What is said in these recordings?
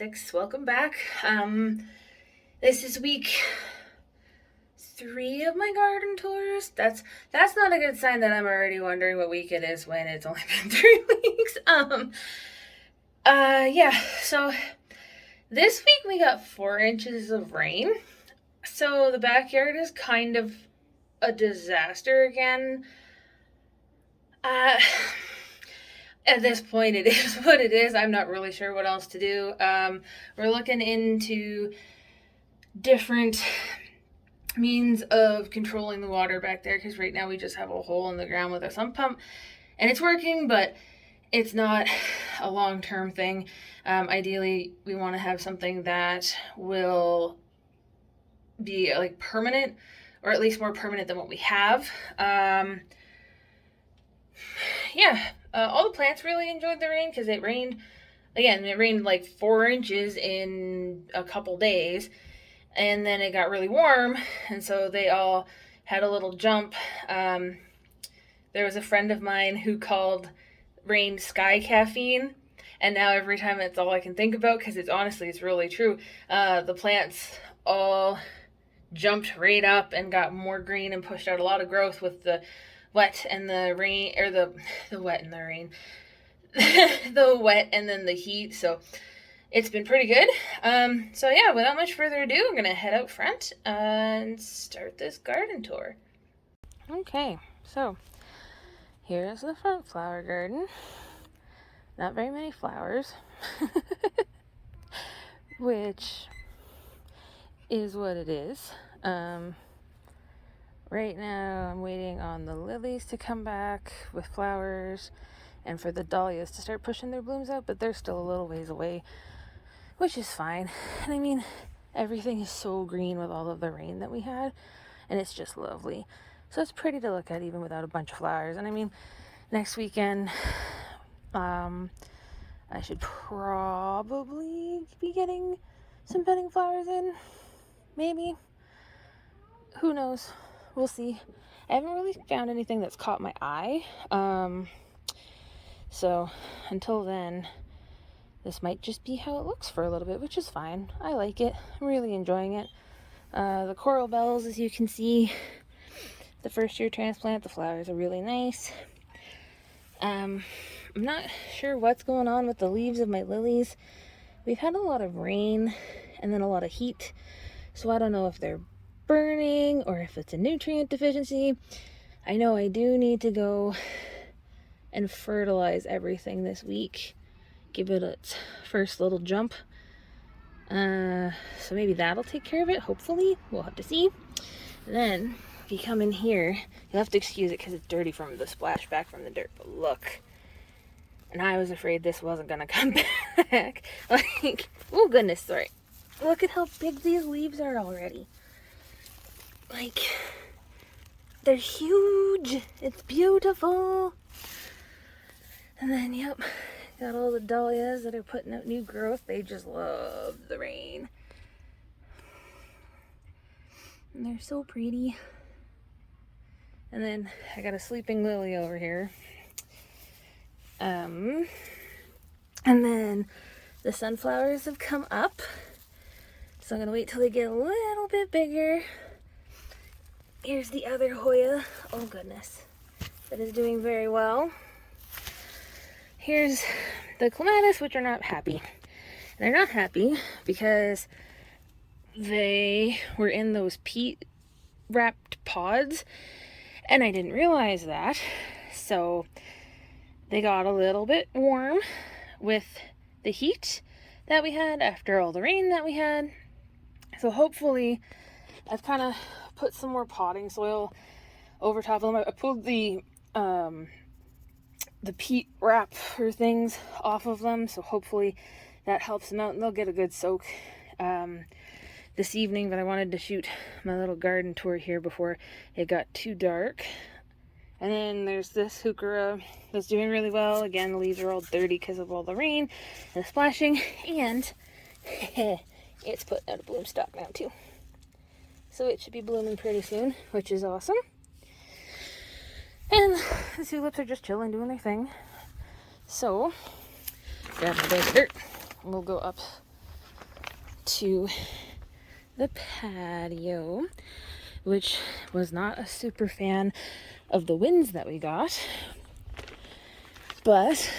Prairie.306. Welcome back. This is week 3 of my garden tours. That's not a good sign that I'm already wondering what week it is when it's only been 3 weeks. So this week we got 4 inches of rain. So the backyard is kind of a disaster again. At this point, it is what it is. I'm not really sure what else to do. We're looking into different means of controlling the water back there, because right now we just have a hole in the ground with a sump pump, and it's working, but it's not a long-term thing. Ideally, we want to have something that will be like permanent, or at least more permanent than what we have. All the plants really enjoyed the rain because it rained like 4 inches in a couple days, and then it got really warm, and so they all had a little jump. There was a friend of mine who called rain sky caffeine, and now every time it's all I can think about, because it's really true. The plants all jumped right up and got more green and pushed out a lot of growth with the wet and the rain, or the wet and the rain, the wet and then the heat. So it's been pretty good. Without much further ado, I'm gonna head out front and start this garden tour. Okay, so here's the front flower garden. Not very many flowers, which is what it is. Right now, I'm waiting on the lilies to come back with flowers and for the dahlias to start pushing their blooms out, but they're still a little ways away, which is fine. And I mean, everything is so green with all of the rain that we had, and it's just lovely. So it's pretty to look at even without a bunch of flowers. And I mean, next weekend, I should probably be getting some bedding flowers in. Maybe. Who knows? We'll see. I haven't really found anything that's caught my eye. So until then, this might just be how it looks for a little bit, which is fine. I like it. I'm really enjoying it. The coral bells, as you can see, the first year transplant, the flowers are really nice. I'm not sure what's going on with the leaves of my lilies. We've had a lot of rain and then a lot of heat, so I don't know if they're burning or if it's a nutrient deficiency. I know I do need to go and fertilize everything this week, give it its first little jump. So maybe that'll take care of it, hopefully. We'll have to see. And then if you come in here, you'll have to excuse it because it's dirty from the splashback from the dirt, but look. And I was afraid this wasn't gonna come back. Oh goodness, sorry. Look at how big these leaves are already. They're huge. It's beautiful. And then, got all the dahlias that are putting out new growth. They just love the rain. And they're so pretty. And then I got a sleeping lily over here. And then the sunflowers have come up. So I'm going to wait till they get a little bit bigger. Here's the other Hoya. Oh goodness. That is doing very well. Here's the clematis, which are not happy. And they're not happy because they were in those peat wrapped pods, and I didn't realize that. So they got a little bit warm with the heat that we had after all the rain that we had. So hopefully I've kind of put some more potting soil over top of them. I pulled the peat wrap or things off of them, so hopefully that helps them out and they'll get a good soak this evening. But I wanted to shoot my little garden tour here before it got too dark. And then there's this heuchera that's doing really well. Again, the leaves are all dirty because of all the rain and the splashing, and it's putting out a bloom stalk now too. So it should be blooming pretty soon, which is awesome. And the tulips are just chilling, doing their thing. So, grab a bag of dirt, and we'll go up to the patio, which was not a super fan of the winds that we got, but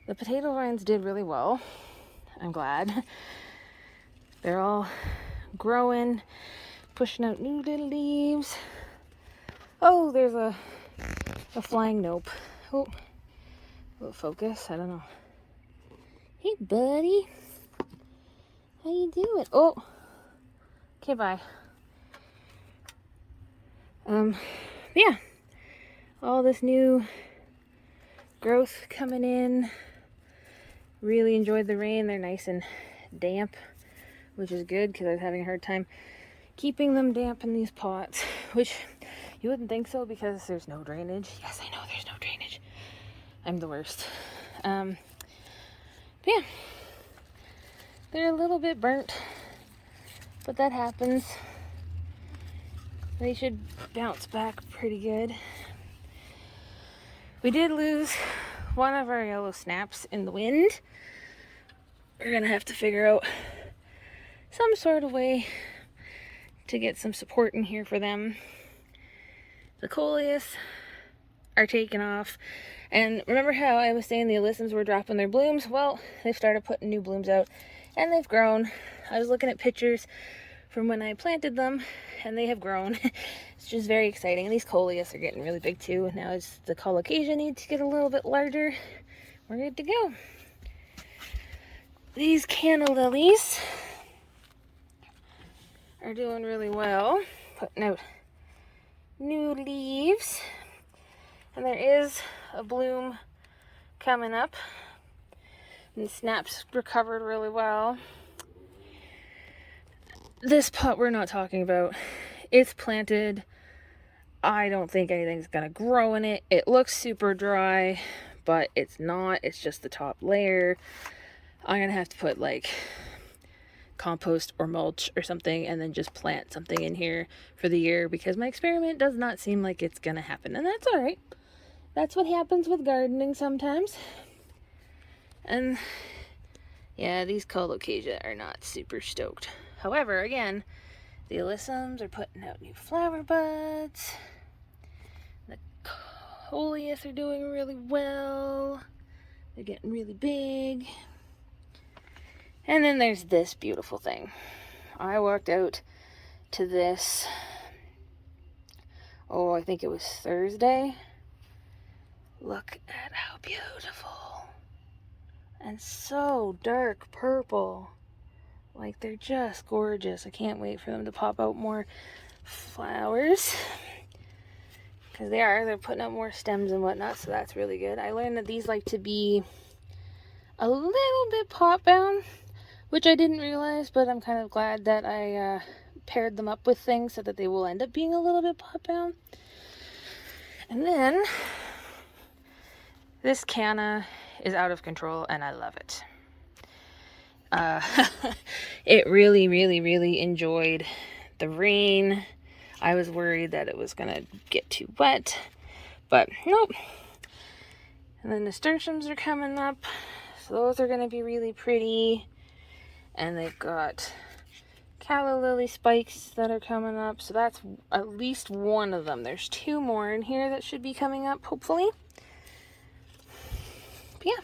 the potato vines did really well. I'm glad. They're all growing, pushing out new little leaves. Oh, there's a flying nope. Oh, will it focus? I don't know. Hey, buddy. How you doing? Oh, okay, bye. Yeah, all this new growth coming in. Really enjoyed the rain. They're nice and damp, which is good because I was having a hard time keeping them damp in these pots, which you wouldn't think so because there's no drainage. Yes, I know there's no drainage. I'm the worst. Yeah, they're a little bit burnt, but that happens. They should bounce back pretty good. We did lose one of our yellow snaps in the wind. We're gonna have to figure out some sort of way to get some support in here for them. The coleus are taking off. And remember how I was saying the alyssums were dropping their blooms? Well, they've started putting new blooms out and they've grown. I was looking at pictures from when I planted them and they have grown. It's just very exciting. And these coleus are getting really big too. Now as the colocasia needs to get a little bit larger, we're good to go. These canna lilies are doing really well, putting out new leaves. And there is a bloom coming up. And the snaps recovered really well. This pot we're not talking about. It's planted. I don't think anything's gonna grow in it. It looks super dry, but it's not. It's just the top layer. I'm gonna have to put like compost or mulch or something and then just plant something in here for the year because my experiment does not seem like it's gonna happen, and that's all right. That's what happens with gardening sometimes. And yeah, these colocasia are not super stoked. However, again, the alyssums are putting out new flower buds. The coleus are doing really well. They're getting really big. And then there's this beautiful thing. I walked out to this, I think it was Thursday. Look at how beautiful. And so dark purple. Like, they're just gorgeous. I can't wait for them to pop out more flowers. Because they're putting out more stems and whatnot, so that's really good. I learned that these like to be a little bit pot bound, which I didn't realize, but I'm kind of glad that I paired them up with things so that they will end up being a little bit pot bound. And then this canna is out of control and I love it. It really, really, really enjoyed the rain. I was worried that it was gonna get too wet, but nope. And then nasturtiums are coming up, so those are gonna be really pretty. And they've got calla lily spikes that are coming up, so that's at least one of them. There's two more in here that should be coming up, hopefully. But yeah,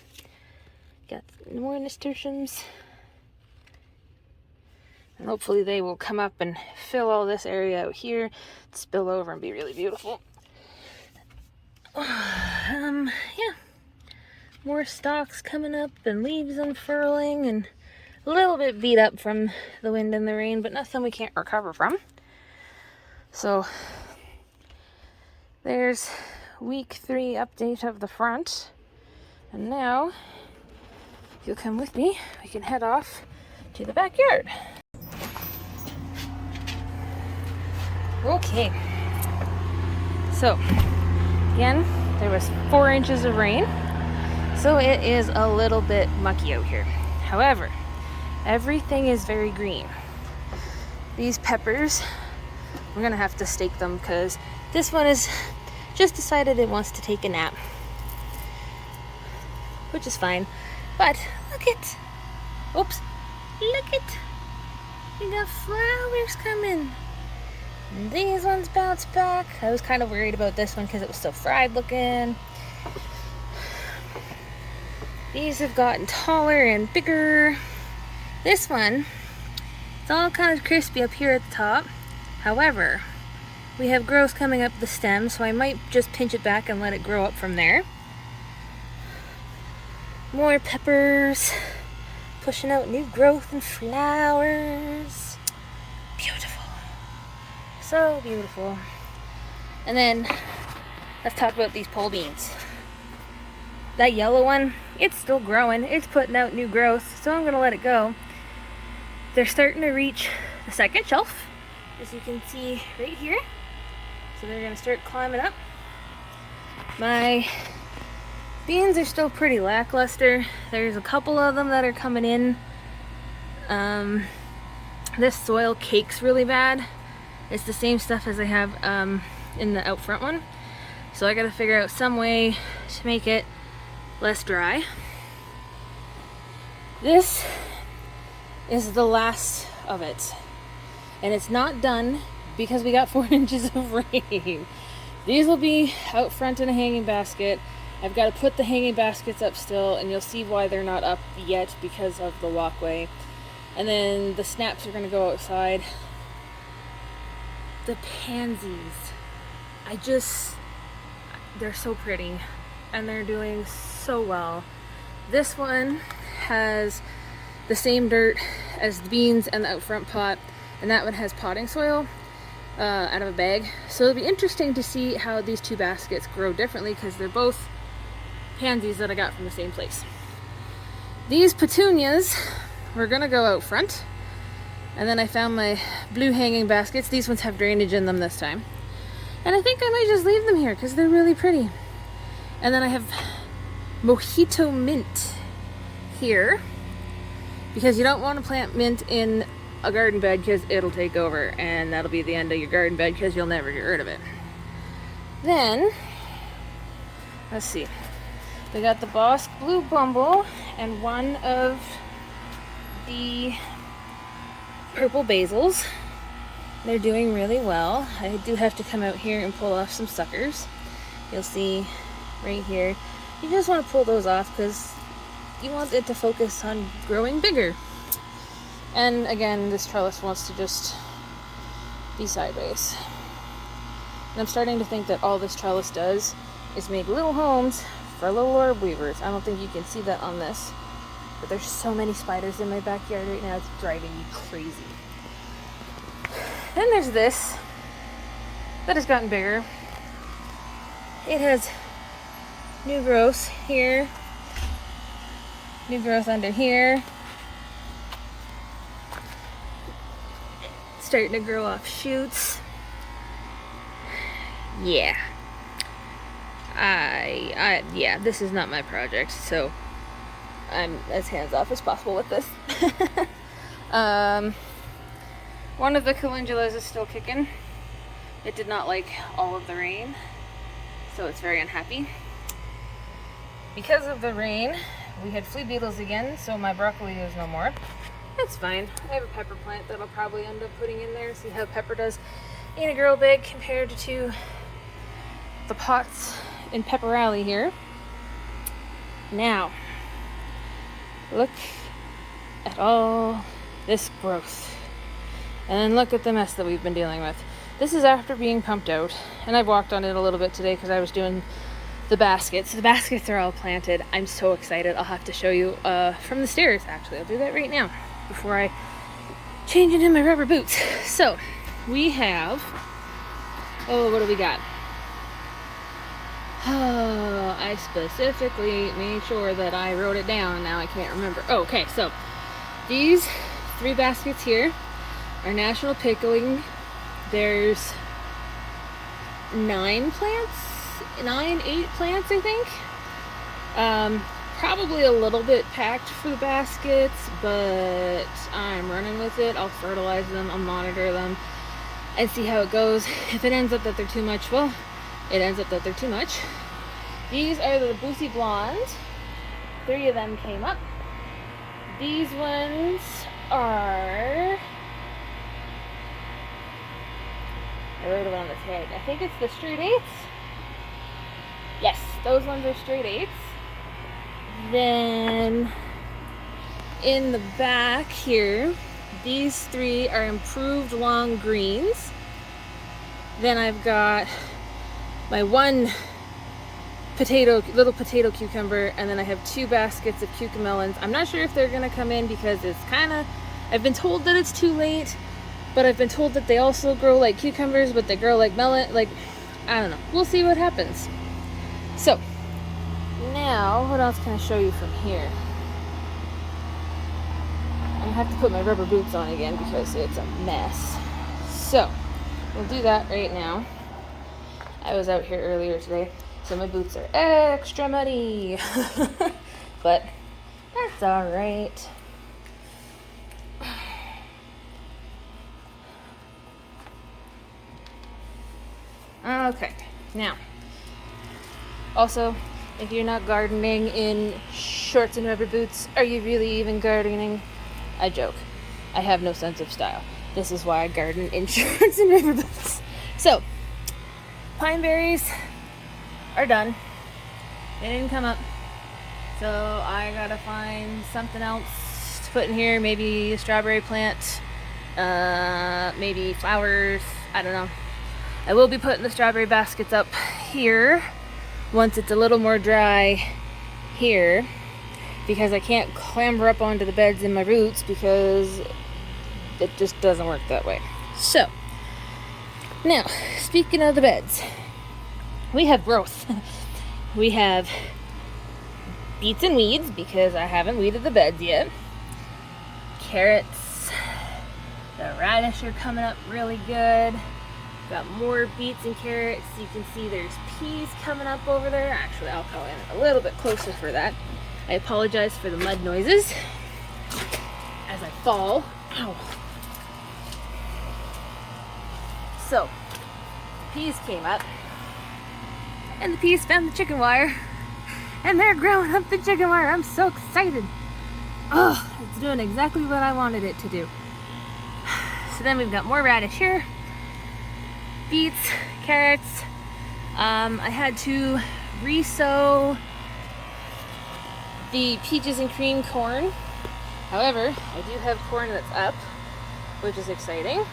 got more nasturtiums. And hopefully they will come up and fill all this area out here, spill over and be really beautiful. Yeah, more stalks coming up and leaves unfurling and a little bit beat up from the wind and the rain, but nothing we can't recover from. So there's week 3 update of the front. And now, if you'll come with me, we can head off to the backyard. Okay, so again, there was 4 inches of rain, so it is a little bit mucky out here. However, everything is very green. These peppers, we're gonna have to stake them because this one has just decided it wants to take a nap, which is fine. But look at, oops, have flowers coming. And these ones bounce back. I was kind of worried about this one because it was so fried looking. These have gotten taller and bigger. This one, it's all kind of crispy up here at the top. However, we have growth coming up the stem, so I might just pinch it back and let it grow up from there. More peppers, pushing out new growth and flowers. Beautiful. So beautiful. And then, let's talk about these pole beans. That yellow one, it's still growing. It's putting out new growth, so I'm going to let it go. They're starting to reach the second shelf, as you can see right here. So they're going to start climbing up. My beans are still pretty lackluster. There's a couple of them that are coming in. This soil cakes really bad. It's the same stuff as I have in the out front one. So I got to figure out some way to make it less dry. This is the last of it, and it's not done because we got 4 inches of rain. These will be out front in a hanging basket. I've got to put the hanging baskets up still, and you'll see why they're not up yet, because of the walkway. And then the snaps are going to go outside. The pansies, they're so pretty, and they're doing so well. This one has the same dirt as the beans and the out front pot, and that one has potting soil out of a bag. So it'll be interesting to see how these 2 baskets grow differently, because they're both pansies that I got from the same place. These petunias were gonna go out front, and then I found my blue hanging baskets. These ones have drainage in them this time, and I think I might just leave them here because they're really pretty. And then I have mojito mint here, because you don't want to plant mint in a garden bed because it'll take over, and that'll be the end of your garden bed because you'll never get rid of it. Then, let's see. We got the Bosque Blue Bumble and one of the purple basils. They're doing really well. I do have to come out here and pull off some suckers. You'll see right here. You just want to pull those off because you want it to focus on growing bigger. And again, this trellis wants to just be sideways. And I'm starting to think that all this trellis does is make little homes for little orb weavers. I don't think you can see that on this, but there's so many spiders in my backyard right now, it's driving me crazy. Then there's this that has gotten bigger. It has new growth here, new growth under here, starting to grow off shoots. Yeah. Yeah, this is not my project, so I'm as hands-off as possible with this. One of the calendulas is still kicking. It did not like all of the rain, so it's very unhappy. Because of the rain, we had flea beetles again, so my broccoli is no more. That's fine. I have a pepper plant that I'll probably end up putting in there, see how pepper does in a grow bag compared to the pots in Pepper Alley here. Now, look at all this growth. And then look at the mess that we've been dealing with. This is after being pumped out, and I've walked on it a little bit today because I was doing the baskets. The baskets are all planted. I'm so excited. I'll have to show you from the stairs, actually. I'll do that right now before I change into my rubber boots. So, we have, what do we got? Oh, I specifically made sure that I wrote it down. Now I can't remember. Oh, okay, so these 3 baskets here are national pickling. There's 8 plants, I think. Probably a little bit packed for the baskets, but I'm running with it. I'll fertilize them, I'll monitor them, and see how it goes. If it ends up that they're too much, well, it ends up that they're too much. These are the Boosie Blondes. 3 of them came up. These ones are tag. I think it's the straight 8s. Yes, those ones are straight 8s. Then in the back here, these 3 are improved long greens. Then I've got my one little potato cucumber, and then I have 2 baskets of cucamelons. I'm not sure if they're gonna come in because it's I've been told that it's too late, but I've been told that they also grow like cucumbers, but they grow like melon, I don't know. We'll see what happens. So, now, what else can I show you from here? I'm gonna have to put my rubber boots on again because it's a mess. So, we'll do that right now. I was out here earlier today, so my boots are extra muddy. But that's alright. Okay, now, also, if you're not gardening in shorts and rubber boots, are you really even gardening? I joke. I have no sense of style. This is why I garden in shorts and rubber boots. So, pine berries are done. They didn't come up. So I gotta find something else to put in here. Maybe a strawberry plant. Maybe flowers. I don't know. I will be putting the strawberry baskets up here once it's a little more dry here, because I can't clamber up onto the beds in my roots because it just doesn't work that way. So, now, speaking of the beds, we have growth. We have beets and weeds because I haven't weeded the beds yet. Carrots. The radish are coming up really good. Got more beets and carrots. You can see there's peas coming up over there. Actually, I'll go in a little bit closer for that. I apologize for the mud noises as I fall. Ow. So, peas came up, and the peas found the chicken wire, and they're growing up the chicken wire. I'm so excited. Oh, it's doing exactly what I wanted it to do. So then we've got more radish here. Beets, carrots. I had to re-sow the peaches and cream corn. However, I do have corn that's up, which is exciting.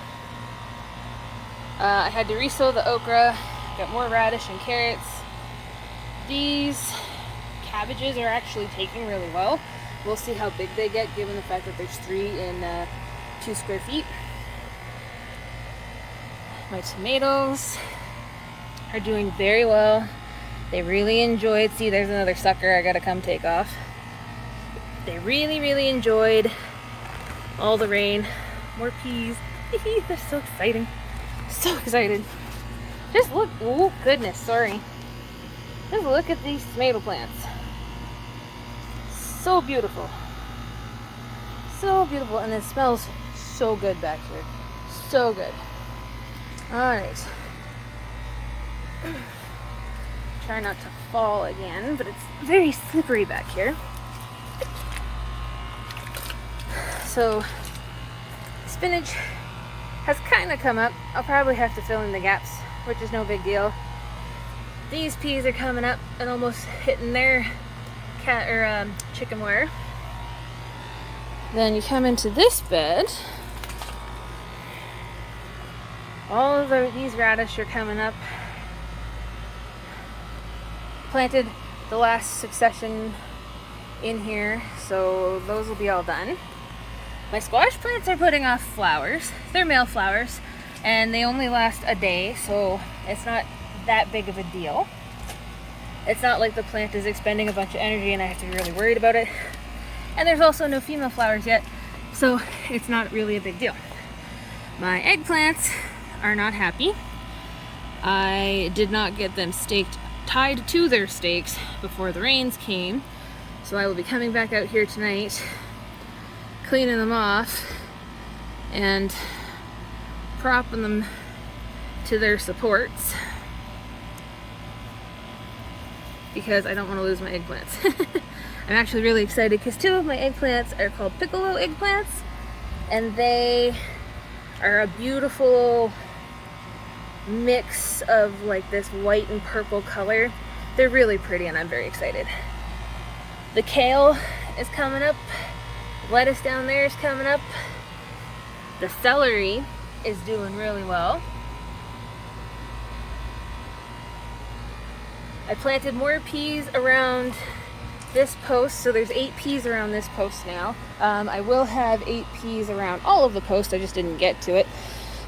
I had to re-sow the okra. Got more radish and carrots. These cabbages are actually taking really well. We'll see how big they get given the fact that there's 3 in 2 square feet. My tomatoes are doing very well. They really enjoyed, see there's another sucker I gotta come take off. They really enjoyed all the rain. More peas. They're so exciting. So excited. Just look, oh goodness, sorry. Just look at these tomato plants. So beautiful. So beautiful, and it smells so good back here. So good. Alright. Try not to fall again, but it's very slippery back here. So, spinach has kind of come up. I'll probably have to fill in the gaps, which is no big deal. These peas are coming up and almost hitting their chicken wire. Then you come into this bed. All of these radish are coming up. Planted the last succession in here, so those will be all done. My squash plants are putting off flowers. They're male flowers, and they only last a day, so it's not that big of a deal. It's not like the plant is expending a bunch of energy and I have to be really worried about it. And there's also no female flowers yet, so it's not really a big deal. My eggplants are not happy. I did not get them tied to their stakes before the rains came, so I will be coming back out here tonight, cleaning them off and propping them to their supports because I don't want to lose my eggplants. I'm actually really excited because 2 of my eggplants are called piccolo eggplants, and they are a beautiful mix of like this white and purple color. They're really pretty and I'm very excited. The kale is coming up. Lettuce down there is coming up. The celery is doing really well. I planted more peas around this post, so there's 8 peas around this post now. I will have 8 peas around all of the posts. I just didn't get to it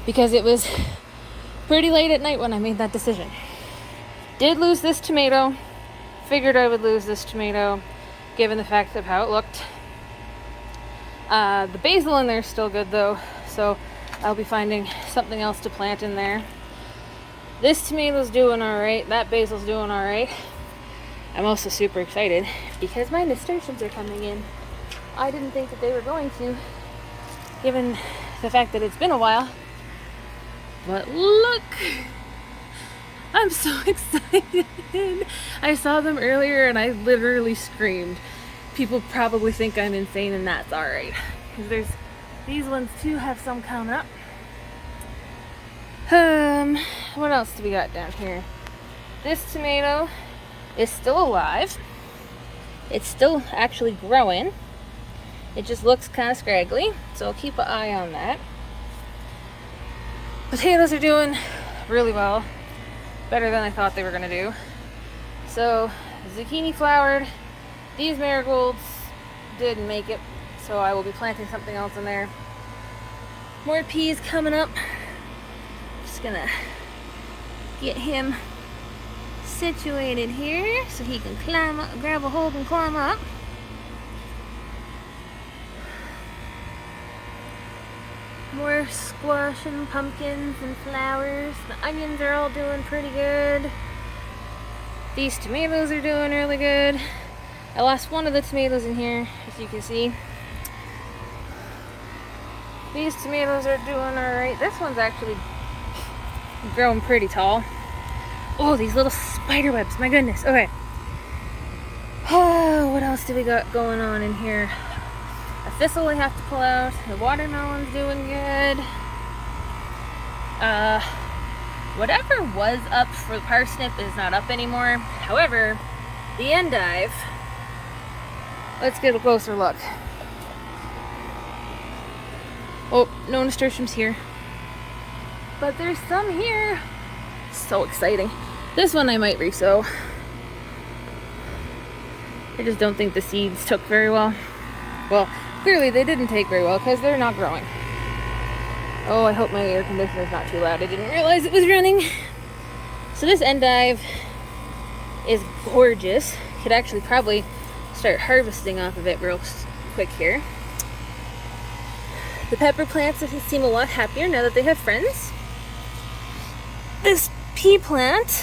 because it was pretty late at night when I made that decision. Did lose this tomato. Figured I would lose this tomato given the fact of how it looked. The basil in there is still good though, so I'll be finding something else to plant in there. This tomato's doing alright, that basil's doing alright. I'm also super excited because my nasturtiums are coming in. I didn't think that they were going to, given the fact that it's been a while. But look! I'm so excited! I saw them earlier and I literally screamed. People probably think I'm insane and that's alright. Because there's these ones too have some coming up. What else do we got down here? This tomato is still alive. It's still actually growing. It just looks kind of scraggly, so I'll keep an eye on that. Potatoes are doing really well. Better than I thought they were going to do. So, zucchini flowered. These marigolds didn't make it, so I will be planting something else in there. More peas coming up. Just gonna get him situated here so he can climb up, grab a hold and climb up. More squash and pumpkins and flowers. The onions are all doing pretty good. These tomatoes are doing really good. I lost one of the tomatoes in here, as you can see. These tomatoes are doing alright. This one's actually growing pretty tall. Oh, these little spider webs, my goodness. Okay. Oh, what else do we got going on in here? A thistle I have to pull out. The watermelon's doing good. Whatever was up for the parsnip is not up anymore. However, the endive, let's get a closer look. Oh, no nasturtiums here. But there's some here. So exciting. This one I might resow. I just don't think the seeds took very well. Well, clearly they didn't take very well because they're not growing. Oh, I hope my air conditioner's not too loud. I didn't realize it was running. So this endive is gorgeous. Could actually probably start harvesting off of it real quick here. The pepper plants seem a lot happier now that they have friends. This pea plant,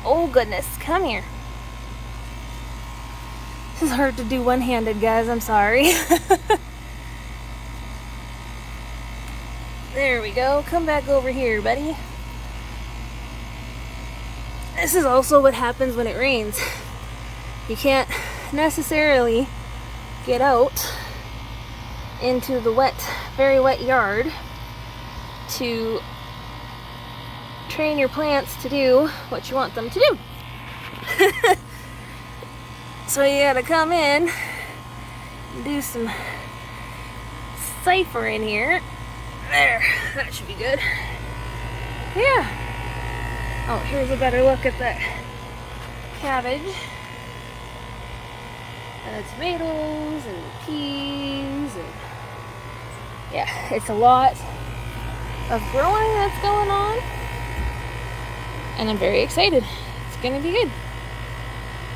oh goodness, come here. This is hard to do one-handed, guys, I'm sorry. There we go, come back over here, buddy. This is also what happens when it rains. You can't necessarily get out into the wet, very wet yard to train your plants to do what you want them to do. So you gotta come in and do some ciphering here. There, that should be good. Yeah. Oh, here's a better look at that cabbage. And the tomatoes and the peas and yeah, it's a lot of growing that's going on. And I'm very excited. It's gonna be good.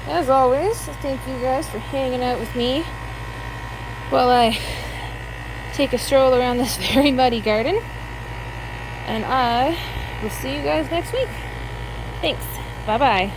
As always, thank you guys for hanging out with me while I take a stroll around this very muddy garden. And I will see you guys next week. Thanks. Bye-bye.